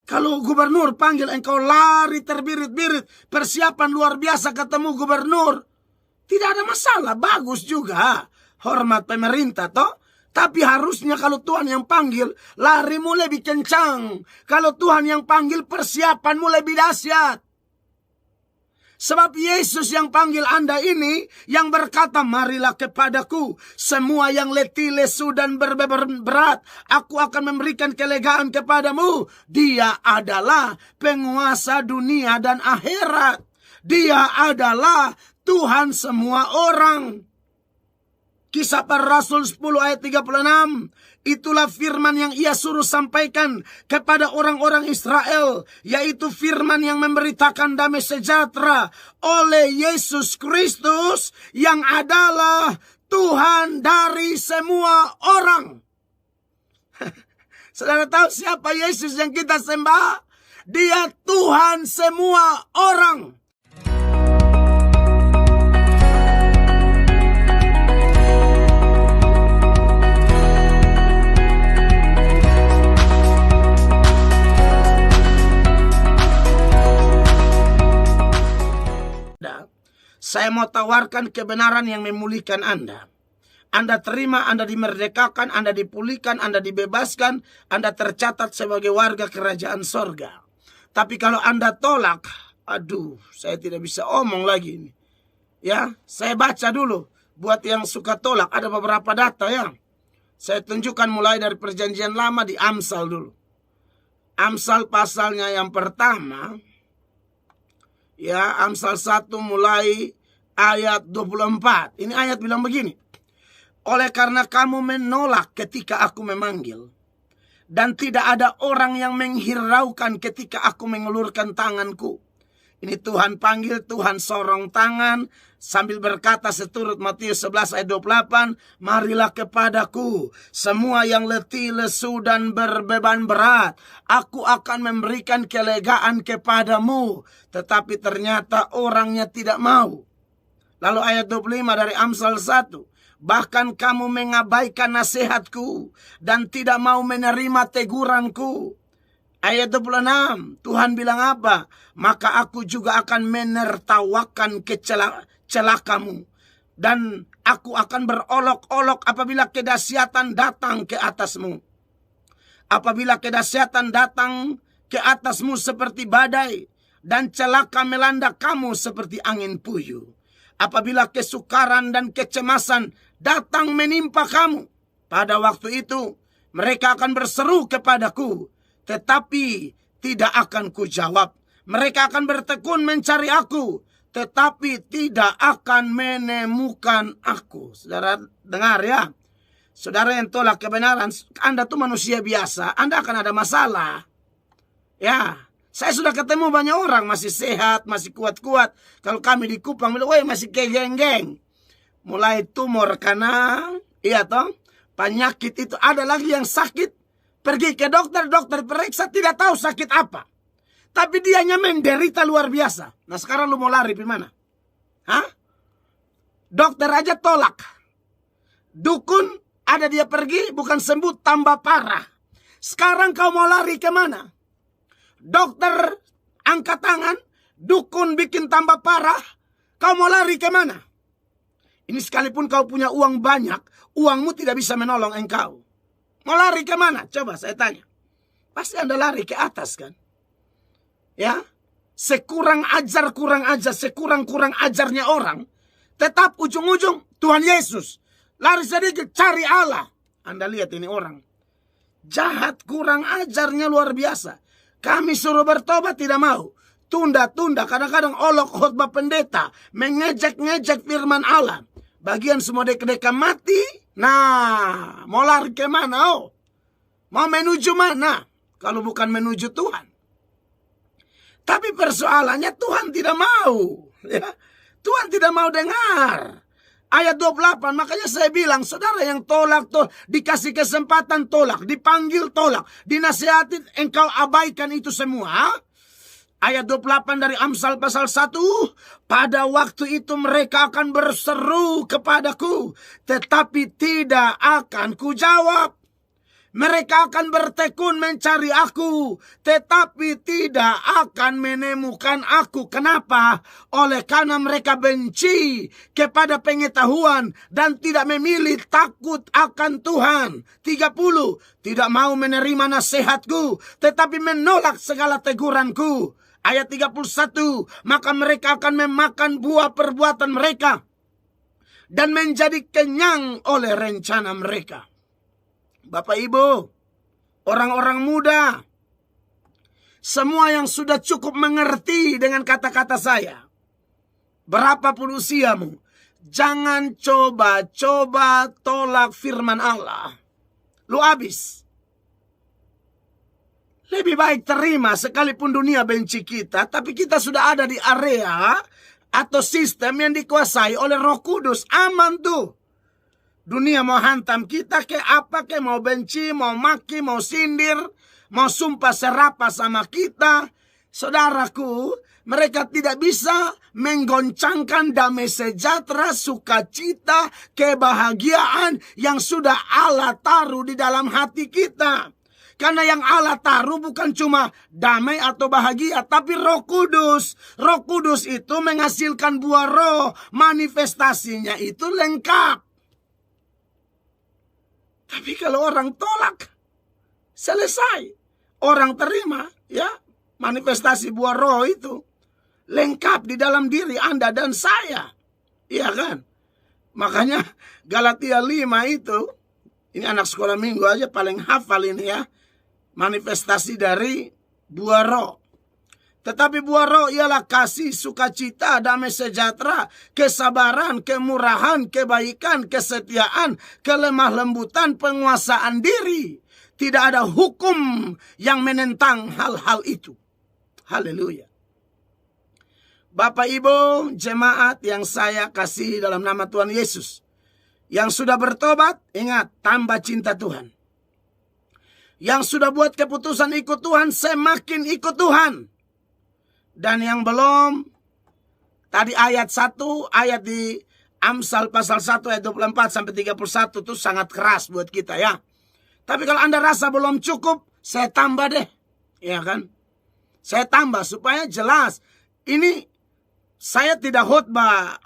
Kalau gubernur panggil engkau lari terbirit-birit, persiapan luar biasa ketemu gubernur. Tidak ada masalah, bagus juga. Hormat pemerintah toh. Tapi harusnya kalau Tuhan yang panggil, larimu lebih kencang. Kalau Tuhan yang panggil, persiapanmu lebih dahsyat. Sebab Yesus yang panggil Anda ini, yang berkata, marilah kepadaku, semua yang letih, lesu, dan berbeban berat, aku akan memberikan kelegaan kepadamu. Dia adalah penguasa dunia dan akhirat. Dia adalah Tuhan semua orang. Kisah Para Rasul 10 ayat 36. Itulah firman yang ia suruh sampaikan kepada orang-orang Israel, yaitu firman yang memberitakan damai sejahtera oleh Yesus Kristus yang adalah Tuhan dari semua orang. Saudara tahu siapa Yesus yang kita sembah? Dia Tuhan semua orang. Saya mau tawarkan kebenaran yang memulihkan Anda. Anda terima, Anda dimerdekakan, Anda dipulihkan, Anda dibebaskan, Anda tercatat sebagai warga kerajaan sorga. Tapi kalau Anda tolak, aduh, saya tidak bisa omong lagi ini. Ya, saya baca dulu. Buat yang suka tolak, ada beberapa data ya. Saya tunjukkan mulai dari perjanjian lama di Amsal dulu. Amsal pasalnya yang pertama, ya, Amsal 1 mulai ayat 24. Ini ayat bilang begini. Oleh karena kamu menolak ketika aku memanggil, dan tidak ada orang yang menghiraukan ketika aku mengulurkan tanganku. Ini Tuhan panggil, Tuhan sorong tangan, sambil berkata seturut Matius 11 ayat 28, marilah kepadaku semua yang letih, lesu, dan berbeban berat. Aku akan memberikan kelegaan kepadamu. Tetapi ternyata orangnya tidak mau. Lalu ayat 25 dari Amsal 1. Bahkan kamu mengabaikan nasihatku dan tidak mau menerima teguranku. Ayat 26. Tuhan bilang apa? Maka aku juga akan menertawakan celakamu. Dan aku akan berolok-olok apabila kedahsyatan datang ke atasmu. Apabila kedahsyatan datang ke atasmu seperti badai, dan celaka melanda kamu seperti angin puyuh. Apabila kesukaran dan kecemasan datang menimpa kamu, pada waktu itu mereka akan berseru kepadaku, tetapi tidak akan kujawab. Mereka akan bertekun mencari aku, tetapi tidak akan menemukan aku. Saudara dengar ya. Saudara yang tolak kebenaran, Anda tuh manusia biasa, Anda akan ada masalah. Ya. Saya sudah ketemu banyak orang masih sehat, masih kuat-kuat. Kalau kami di Kupang, woi masih kegeng-geng. Mulai tumor kanan, iya toh, penyakit itu. Ada lagi yang sakit, pergi ke dokter, dokter periksa tidak tahu sakit apa. Tapi dianya menderita luar biasa. Nah sekarang lu mau lari di mana? Hah? Dokter aja tolak. Dukun ada dia pergi, bukan sembuh tambah parah. Sekarang kau mau lari kemana? Dokter angkat tangan, dukun bikin tambah parah, kau mau lari kemana? Ini sekalipun kau punya uang banyak, uangmu tidak bisa menolong engkau. Mau lari kemana? Coba saya tanya. Pasti Anda lari ke atas kan? Ya, sekurang ajar, sekurang-kurang ajarnya orang, tetap ujung-ujung Tuhan Yesus. Lari sedikit, cari Allah. Anda lihat ini orang. Jahat, kurang ajarnya luar biasa. Kami suruh bertobat tidak mau. Tunda-tunda, kadang-kadang olok khotbah pendeta. Mengejek-ngejek firman Allah. Bagian semua dek-deka mati. Nah, mau lari kemana? Oh? Mau menuju mana? Kalau bukan menuju Tuhan. Tapi persoalannya Tuhan tidak mau. Ya. Tuhan tidak mau dengar. Ayat 28, makanya saya bilang, saudara yang tolak, dikasih kesempatan tolak, dipanggil tolak, dinasihatin, engkau abaikan itu semua. Ayat 28 dari Amsal pasal 1, pada waktu itu mereka akan berseru kepadaku, tetapi tidak akan kujawab. Mereka akan bertekun mencari aku, tetapi tidak akan menemukan aku. Kenapa? Oleh karena mereka benci kepada pengetahuan dan tidak memilih takut akan Tuhan. 30, tidak mau menerima nasihatku, tetapi menolak segala teguranku. Ayat 31, maka mereka akan memakan buah perbuatan mereka dan menjadi kenyang oleh rencana mereka. Bapak Ibu, orang-orang muda, semua yang sudah cukup mengerti dengan kata-kata saya, berapapun usiamu, jangan coba-coba tolak firman Allah. Lu habis. Lebih baik terima sekalipun dunia benci kita, tapi kita sudah ada di area atau sistem yang dikuasai oleh Roh Kudus. Aman tuh. Dunia mau hantam kita ke apa ke, mau benci, mau maki, mau sindir, mau sumpah serapah sama kita. Saudaraku, mereka tidak bisa menggoncangkan damai sejahtera, sukacita, kebahagiaan yang sudah Allah taruh di dalam hati kita. Karena yang Allah taruh bukan cuma damai atau bahagia, tapi Roh Kudus. Roh Kudus itu menghasilkan buah roh, manifestasinya itu lengkap. Tapi kalau orang tolak, selesai. Orang terima, ya, manifestasi buah roh itu lengkap di dalam diri Anda dan saya. Iya kan? Makanya Galatia 5 itu, ini anak sekolah minggu aja paling hafal ini ya. Manifestasi dari buah roh. Tetapi buah roh ialah kasih, sukacita, damai sejahtera, kesabaran, kemurahan, kebaikan, kesetiaan, kelemah lembutan, penguasaan diri. Tidak ada hukum yang menentang hal-hal itu. Haleluya. Bapak Ibu jemaat yang saya kasih dalam nama Tuhan Yesus, yang sudah bertobat, ingat, tambah cinta Tuhan. Yang sudah buat keputusan ikut Tuhan, semakin ikut Tuhan. Dan yang belum, tadi ayat 1, ayat di Amsal pasal 1 ayat 24 sampai 31 itu sangat keras buat kita ya. Tapi kalau Anda rasa belum cukup, saya tambah deh. Ya kan? Saya tambah supaya jelas. Ini saya tidak khotbah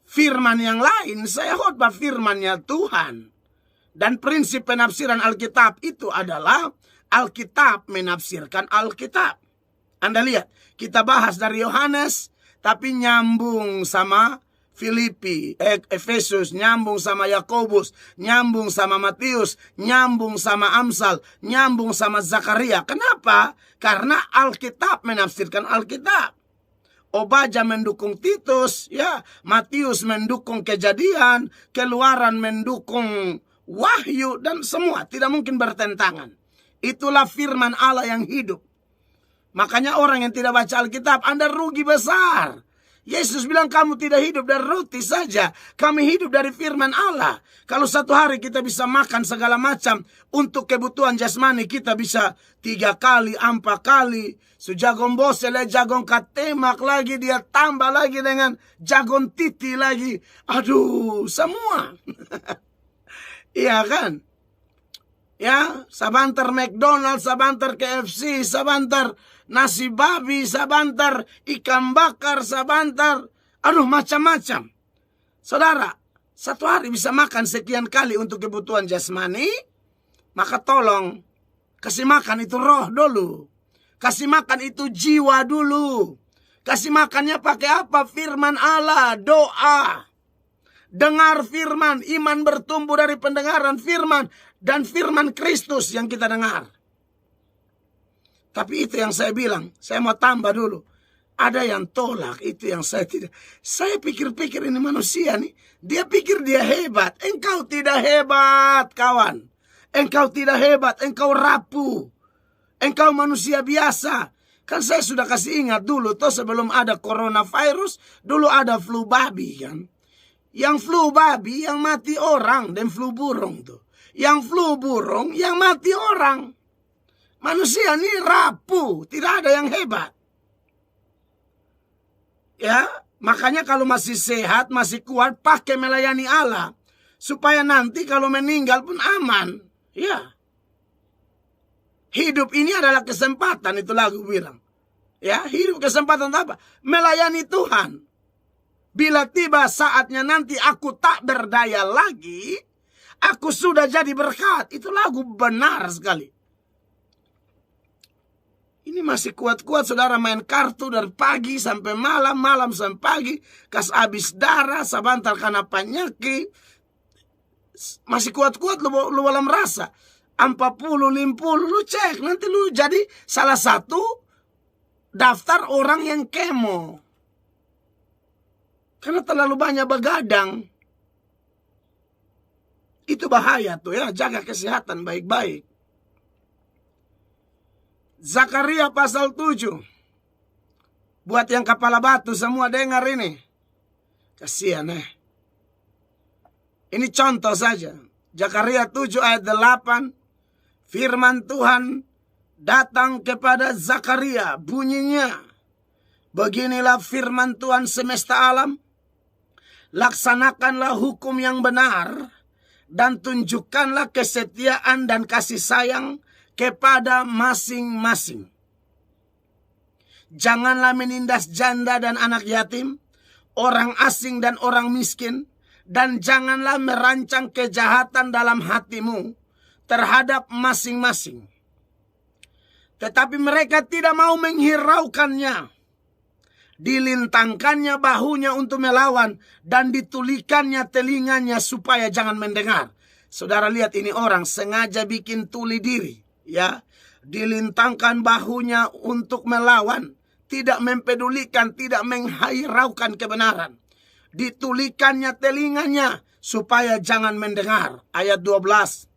firman yang lain, saya khotbah firmannya Tuhan. Dan prinsip penafsiran Alkitab itu adalah Alkitab menafsirkan Alkitab. Anda lihat, kita bahas dari Yohanes, tapi nyambung sama Filipi, Efesus, nyambung sama Yakobus, nyambung sama Matius, nyambung sama Amsal, nyambung sama Zakaria. Kenapa? Karena Alkitab menafsirkan Alkitab. Obaja mendukung Titus, ya, Matius mendukung Kejadian, Keluaran mendukung Wahyu, dan semua tidak mungkin bertentangan. Itulah firman Allah yang hidup. Makanya orang yang tidak baca Alkitab, Anda rugi besar. Yesus bilang kamu tidak hidup dari roti saja, kami hidup dari firman Allah. Kalau satu hari kita bisa makan segala macam untuk kebutuhan jasmani, kita bisa 3 kali, 4 kali. Sujagong bosele, jagong katemak lagi, dia tambah lagi dengan jagon titi lagi. Aduh, semua. Iya kan? Ya, sabantar McDonald's, sabantar KFC, sabantar nasi babi, sabantar ikan bakar, sabantar, aduh macam-macam. Saudara, satu hari bisa makan sekian kali untuk kebutuhan jasmani, maka tolong kasih makan itu roh dulu. Kasih makan itu jiwa dulu. Kasih makannya pakai apa? Firman Allah, doa. Dengar firman, iman bertumbuh dari pendengaran firman dan firman Kristus yang kita dengar. Tapi itu yang saya bilang, saya mau tambah dulu. Ada yang tolak, itu yang saya tidak. Saya pikir-pikir ini manusia nih, dia pikir dia hebat. Engkau tidak hebat, kawan. Engkau tidak hebat, engkau rapuh. Engkau manusia biasa. Kan saya sudah kasih ingat dulu, toh sebelum ada coronavirus, dulu ada flu babi kan. Yang flu babi yang mati orang, dan flu burung tuh. Yang flu burung yang mati orang. Manusia ini rapuh, tidak ada yang hebat. Ya, makanya kalau masih sehat, masih kuat, pakai melayani Allah. Supaya nanti kalau meninggal pun aman. Ya. Hidup ini adalah kesempatan, itu lagu bilang. Ya, hidup kesempatan apa? Melayani Tuhan. Bila tiba saatnya nanti aku tak berdaya lagi, aku sudah jadi berkat. Itu lagu benar sekali. Ini masih kuat-kuat saudara main kartu dari pagi sampai malam, malam sampai pagi. Kas habis darah, sabantar karena penyakit. Masih kuat-kuat lu dalam rasa. 40, 50, lu cek. Nanti lu jadi salah satu daftar orang yang kemo. Karena terlalu banyak begadang. Itu bahaya tuh ya. Jaga kesehatan baik-baik. Zakaria pasal 7. Buat yang kepala batu semua dengar ini. Kasihan Ini contoh saja. Zakaria 7 ayat 8. Firman Tuhan datang kepada Zakaria. Bunyinya, beginilah firman Tuhan semesta alam. Laksanakanlah hukum yang benar. Dan tunjukkanlah kesetiaan dan kasih sayang kepada masing-masing. Janganlah menindas janda dan anak yatim, orang asing dan orang miskin, dan janganlah merancang kejahatan dalam hatimu terhadap masing-masing. Tetapi mereka tidak mau menghiraukannya. Dilintangkannya bahunya untuk melawan, dan ditulikannya telinganya supaya jangan mendengar. Saudara lihat, ini orang sengaja bikin tuli diri. Ya, dilintangkan bahunya untuk melawan, tidak mempedulikan, tidak menghiraukan kebenaran. Ditulikannya telinganya supaya jangan mendengar. Ayat 12.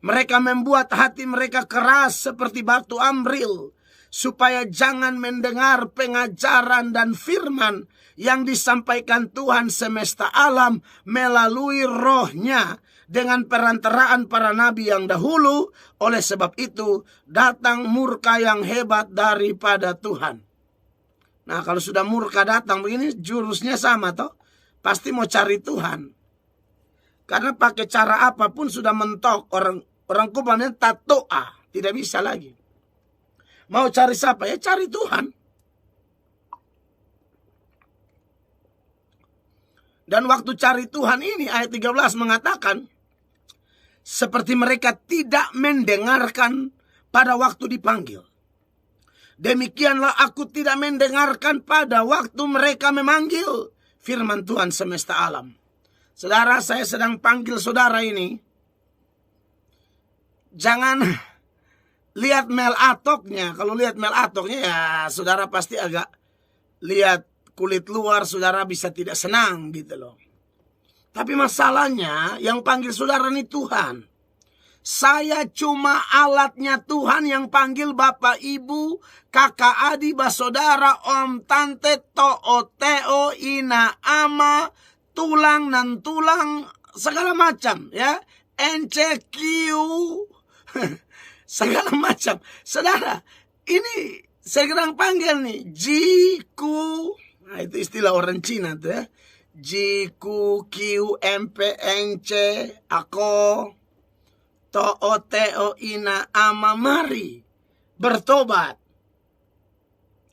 Mereka membuat hati mereka keras seperti batu amril, supaya jangan mendengar pengajaran dan firman yang disampaikan Tuhan semesta alam melalui rohnya dengan perantaraan para nabi yang dahulu. Oleh sebab itu datang murka yang hebat daripada Tuhan. Nah, kalau sudah murka datang begini, jurusnya sama toh. Pasti mau cari Tuhan. Karena pakai cara apapun sudah mentok. Orang kubannya tatoa. Tidak bisa lagi. Mau cari siapa? Ya cari Tuhan. Dan waktu cari Tuhan ini ayat 13 mengatakan, seperti mereka tidak mendengarkan pada waktu dipanggil. Demikianlah aku tidak mendengarkan pada waktu mereka memanggil. Firman Tuhan semesta alam. Saudara, saya sedang panggil saudara ini. Jangan lihat mail atoknya. Kalau lihat mail atoknya ya saudara pasti agak lihat kulit luar, saudara bisa tidak senang gitu loh. Tapi masalahnya yang panggil saudara ini Tuhan. Saya cuma alatnya Tuhan yang panggil bapak, ibu, kakak, adik, saudara, om, tante, to'o, teo, ina, ama, tulang, nan tulang, segala macam ya. NCQ, segala macam. Saudara, ini saya sedang panggil nih, Jiku. Nah, itu istilah orang Cina tuh ya. Jiku, Q, MP, NC, Ako, To'o, Teo, Ina, Ama, mari bertobat.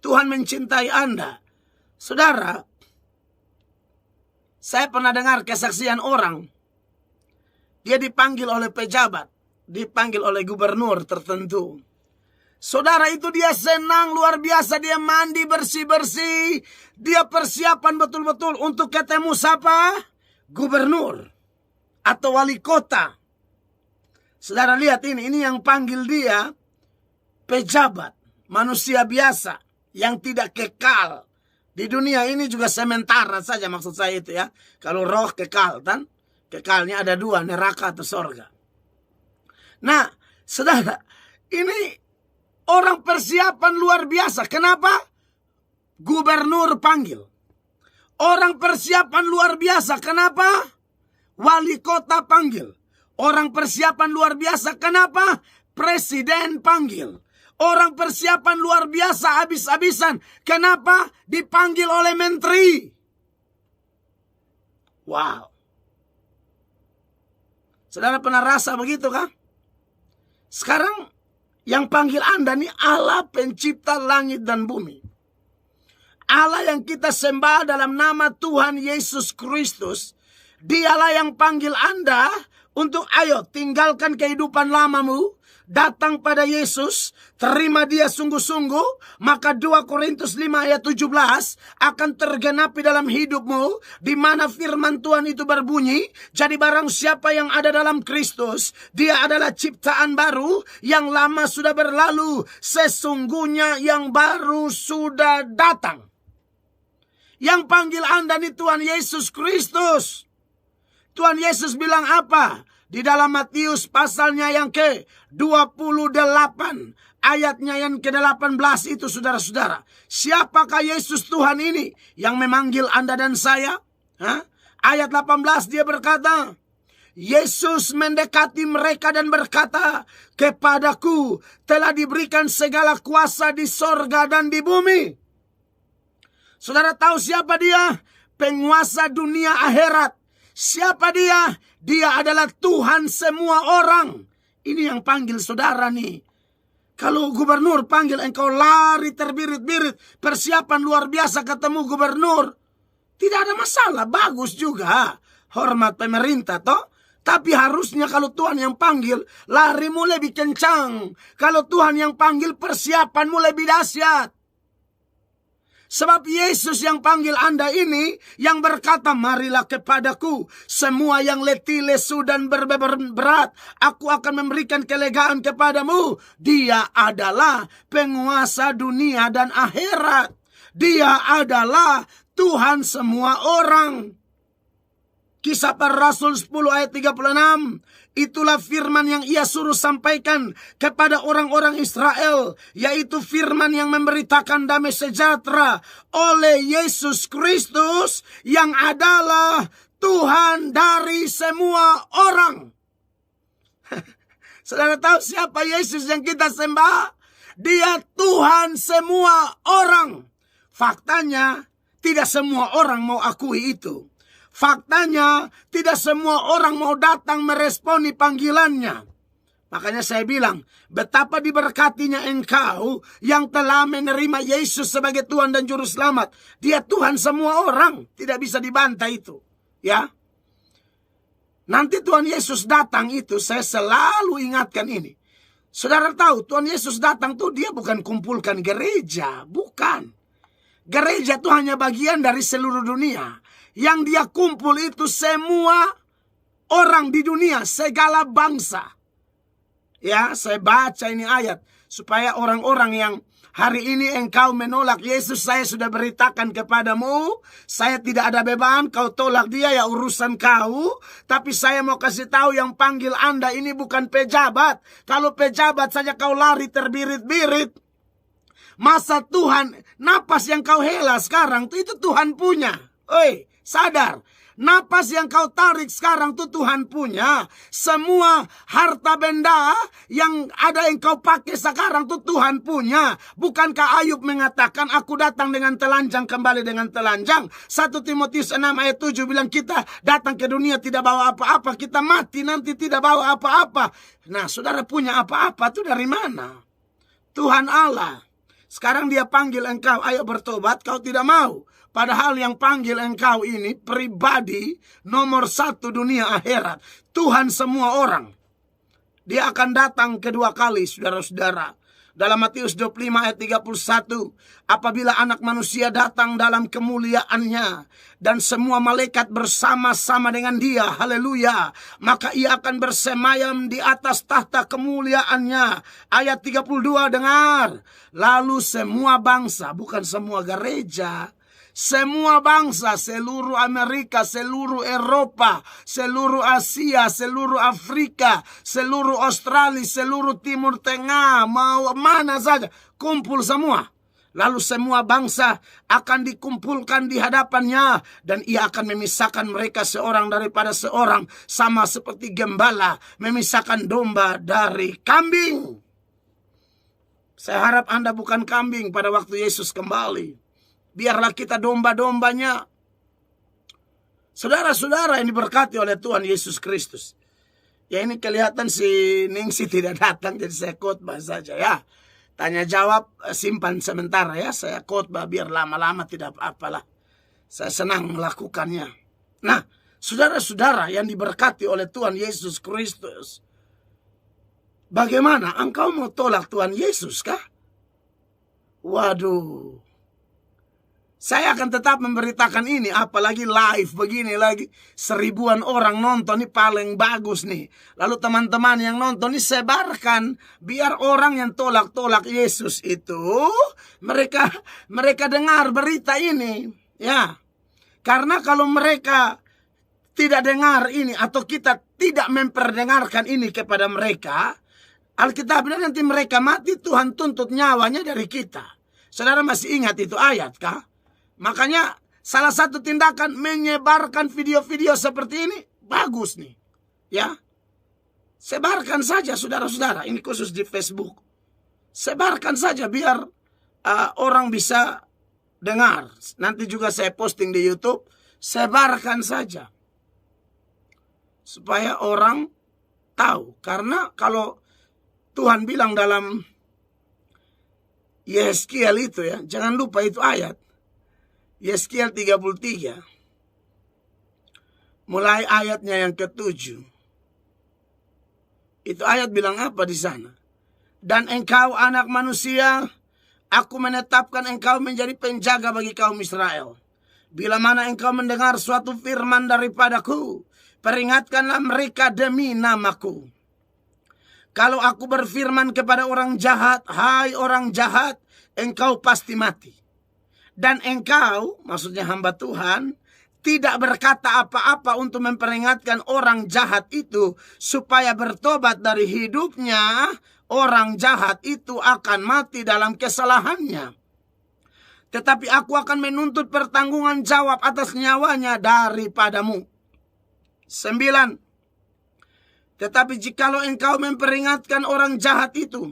Tuhan mencintai Anda. Saudara, saya pernah dengar kesaksian orang. Dia dipanggil oleh pejabat, dipanggil oleh gubernur tertentu. Saudara, itu dia senang luar biasa. Dia mandi bersih-bersih. Dia persiapan betul-betul untuk ketemu siapa? Gubernur atau wali kota. Saudara lihat ini yang panggil dia pejabat, manusia biasa yang tidak kekal. Di dunia ini juga sementara saja, maksud saya itu ya. Kalau roh kekal kan, kekalnya ada dua, neraka atau sorga. Nah, saudara, ini orang persiapan luar biasa. Kenapa? Gubernur panggil. Orang persiapan luar biasa. Kenapa? Wali kota panggil. Orang persiapan luar biasa. Kenapa? Presiden panggil. Orang persiapan luar biasa habis-habisan. Kenapa? Dipanggil oleh menteri. Wow. Saudara pernah rasa begitu kah? Sekarang yang panggil Anda nih Allah pencipta langit dan bumi. Allah yang kita sembah dalam nama Tuhan Yesus Kristus. Dialah yang panggil Anda untuk ayo tinggalkan kehidupan lamamu. Datang pada Yesus, terima dia sungguh-sungguh, maka 2 Korintus 5 ayat 17 akan tergenapi dalam hidupmu, di mana firman Tuhan itu berbunyi, jadi barang siapa yang ada dalam Kristus, dia adalah ciptaan baru, yang lama sudah berlalu, sesungguhnya yang baru sudah datang. Yang panggil Anda nih Tuhan Yesus Kristus. Tuhan Yesus bilang apa? Di dalam Matius pasalnya yang ke-28, ayatnya yang ke-18 itu saudara-saudara. Siapakah Yesus Tuhan ini yang memanggil Anda dan saya? Ayat 18 dia berkata, Yesus mendekati mereka dan berkata, kepadaku telah diberikan segala kuasa di sorga dan di bumi. Saudara tahu siapa dia? Penguasa dunia akhirat. Siapa dia? Dia adalah Tuhan semua orang. Ini yang panggil saudara nih. Kalau gubernur panggil engkau lari terbirit-birit. Persiapan luar biasa ketemu gubernur. Tidak ada masalah, bagus juga. Hormat pemerintah toh. Tapi harusnya kalau Tuhan yang panggil, larimu lebih kencang. Kalau Tuhan yang panggil, persiapanmu lebih dahsyat. Sebab Yesus yang panggil Anda ini, yang berkata, marilah kepadaku, semua yang letih, lesu, dan berbeban berat, aku akan memberikan kelegaan kepadamu. Dia adalah penguasa dunia dan akhirat. Dia adalah Tuhan semua orang. Kisah Para Rasul 10 ayat 36. Itulah firman yang ia suruh sampaikan kepada orang-orang Israel. Yaitu firman yang memberitakan damai sejahtera oleh Yesus Kristus. Yang adalah Tuhan dari semua orang. Saudara tahu siapa Yesus yang kita sembah? Dia Tuhan semua orang. Faktanya tidak semua orang mau akui itu. Faktanya, tidak semua orang mau datang meresponi panggilannya. Makanya saya bilang, betapa diberkatinya engkau yang telah menerima Yesus sebagai Tuhan dan Juru Selamat. Dia Tuhan semua orang, tidak bisa dibantah itu. Ya, nanti Tuhan Yesus datang itu, saya selalu ingatkan ini. Saudara tahu, Tuhan Yesus datang tuh dia bukan kumpulkan gereja, bukan. Gereja itu hanya bagian dari seluruh dunia. Yang dia kumpul itu semua orang di dunia, segala bangsa. Ya, saya baca ini ayat. Supaya orang-orang yang hari ini engkau menolak Yesus, saya sudah beritakan kepadamu. Saya tidak ada beban, kau tolak dia ya urusan kau. Tapi saya mau kasih tahu yang panggil Anda ini bukan pejabat. Kalau pejabat saja kau lari terbirit-birit. Masa Tuhan, napas yang kau hela sekarang itu Tuhan punya. Oi, sadar, napas yang kau tarik sekarang itu Tuhan punya. Semua harta benda yang ada yang kau pakai sekarang itu Tuhan punya. Bukankah Ayub mengatakan, aku datang dengan telanjang, kembali dengan telanjang. 1 Timotius 6 ayat 7 bilang, kita datang ke dunia tidak bawa apa-apa. Kita mati nanti tidak bawa apa-apa. Nah, saudara punya apa-apa itu dari mana? Tuhan Allah. Sekarang dia panggil engkau, ayo bertobat, kau tidak mau. Padahal yang panggil engkau ini pribadi nomor 1 dunia akhirat. Tuhan semua orang. Dia akan datang kedua kali, saudara-saudara. Dalam Matius 25 ayat 31. Apabila anak manusia datang dalam kemuliaannya. Dan semua malaikat bersama-sama dengan dia. Haleluya. Maka ia akan bersemayam di atas tahta kemuliaannya. Ayat 32 dengar. Lalu semua bangsa, bukan semua gereja. Semua bangsa, seluruh Amerika, seluruh Eropa, seluruh Asia, seluruh Afrika, seluruh Australia, seluruh Timur Tengah, mau mana saja, kumpul semua. Lalu semua bangsa akan dikumpulkan di hadapannya. Dan ia akan memisahkan mereka seorang daripada seorang. Sama seperti gembala memisahkan domba dari kambing. Saya harap Anda bukan kambing pada waktu Yesus kembali. Biarlah kita domba-dombanya. Saudara-saudara yang diberkati oleh Tuhan Yesus Kristus. Ya ini kelihatan si Ningsi tidak datang, jadi saya khotbah saja ya. Tanya jawab simpan sementara ya. Saya khotbah biar lama-lama tidak apa-apalah. Saya senang melakukannya. Nah, saudara-saudara yang diberkati oleh Tuhan Yesus Kristus, bagaimana engkau mau tolak Tuhan Yesus kah? Waduh. Saya akan tetap memberitakan ini, apalagi live begini lagi. 1000-an orang nonton, ini paling bagus nih. Lalu teman-teman yang nonton ini sebarkan. Biar orang yang tolak-tolak Yesus itu, mereka dengar berita ini. Ya, karena kalau mereka tidak dengar ini, atau kita tidak memperdengarkan ini kepada mereka, Alkitab bilang nanti mereka mati, Tuhan tuntut nyawanya dari kita. Saudara masih ingat itu ayat kah? Makanya salah satu tindakan menyebarkan video-video seperti ini bagus nih. Ya. Sebarkan saja saudara-saudara, ini khusus di Facebook. Sebarkan saja biar orang bisa dengar. Nanti juga saya posting di YouTube, sebarkan saja. Supaya orang tahu. Karena kalau Tuhan bilang dalam Yeskiel itu ya, jangan lupa itu ayat. Yeskiel 33. Mulai ayatnya yang ke-7. Itu ayat bilang apa di sana? Dan engkau anak manusia, aku menetapkan engkau menjadi penjaga bagi kaum Israel. Bila mana engkau mendengar suatu firman daripadaku, peringatkanlah mereka demi namaku. Kalau aku berfirman kepada orang jahat, hai orang jahat, engkau pasti mati. Dan engkau, maksudnya hamba Tuhan, tidak berkata apa-apa untuk memperingatkan orang jahat itu supaya bertobat dari hidupnya, orang jahat itu akan mati dalam kesalahannya. Tetapi aku akan menuntut pertanggungan jawab atas nyawanya daripadamu. 9. Tetapi jikalau engkau memperingatkan orang jahat itu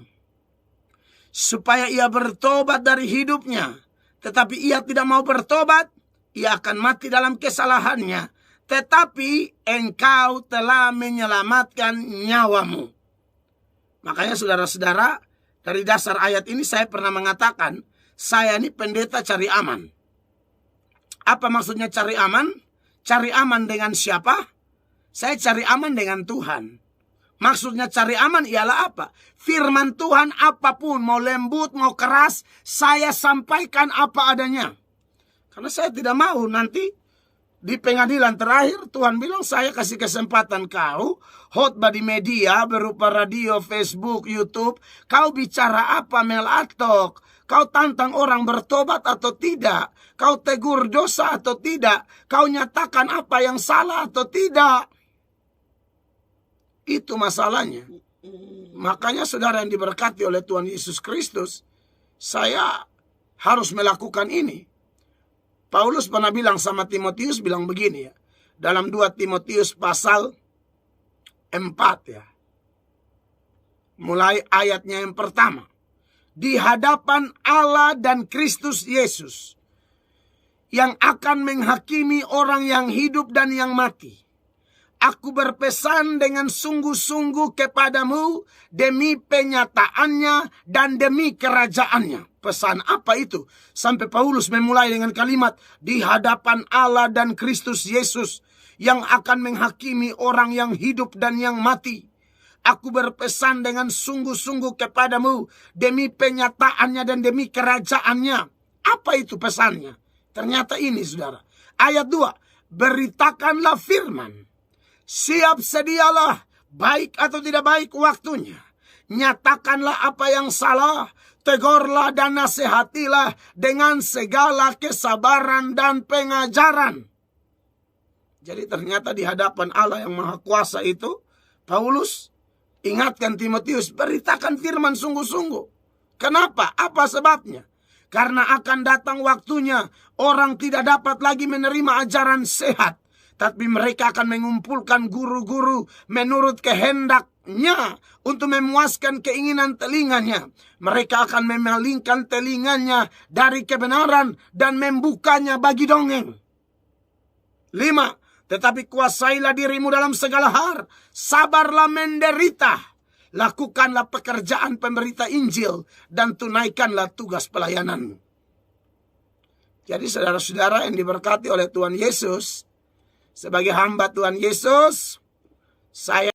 supaya ia bertobat dari hidupnya, tetapi ia tidak mau bertobat, ia akan mati dalam kesalahannya. Tetapi engkau telah menyelamatkan nyawamu. Makanya saudara-saudara, dari dasar ayat ini saya pernah mengatakan, saya ini pendeta cari aman. Apa maksudnya cari aman? Cari aman dengan siapa? Saya cari aman dengan Tuhan. Maksudnya cari aman ialah apa? Firman Tuhan apapun, mau lembut, mau keras, saya sampaikan apa adanya. Karena saya tidak mau nanti di pengadilan terakhir Tuhan bilang saya kasih kesempatan kau khotbah di media berupa radio, Facebook, YouTube. Kau bicara apa melatok? Kau tantang orang bertobat atau tidak? Kau tegur dosa atau tidak? Kau nyatakan apa yang salah atau tidak? Itu masalahnya. Makanya saudara yang diberkati oleh Tuhan Yesus Kristus, saya harus melakukan ini. Paulus pernah bilang sama Timotius, bilang begini ya. Dalam 2 Timotius pasal 4 ya. Mulai ayatnya yang pertama. Di hadapan Allah dan Kristus Yesus, yang akan menghakimi orang yang hidup dan yang mati. Aku berpesan dengan sungguh-sungguh kepadamu demi penyataannya dan demi kerajaannya. Pesan apa itu? Sampai Paulus memulai dengan kalimat di hadapan Allah dan Kristus Yesus yang akan menghakimi orang yang hidup dan yang mati. Aku berpesan dengan sungguh-sungguh kepadamu demi penyataannya dan demi kerajaannya. Apa itu pesannya? Ternyata ini saudara. Ayat 2. Beritakanlah firman. Siap sedialah, baik atau tidak baik waktunya. Nyatakanlah apa yang salah, tegurlah dan nasihatilah dengan segala kesabaran dan pengajaran. Jadi ternyata di hadapan Allah yang Maha Kuasa itu, Paulus ingatkan Timotius, beritakan firman sungguh-sungguh. Kenapa? Apa sebabnya? Karena akan datang waktunya orang tidak dapat lagi menerima ajaran sehat. Tapi mereka akan mengumpulkan guru-guru menurut kehendaknya untuk memuaskan keinginan telinganya. Mereka akan memalingkan telinganya dari kebenaran dan membukanya bagi dongeng. 5. Tetapi kuasailah dirimu dalam segala hal. Sabarlah menderita. Lakukanlah pekerjaan pemberita Injil. Dan tunaikanlah tugas pelayanan. Jadi saudara-saudara yang diberkati oleh Tuhan Yesus. Sebagai hamba Tuhan Yesus, saya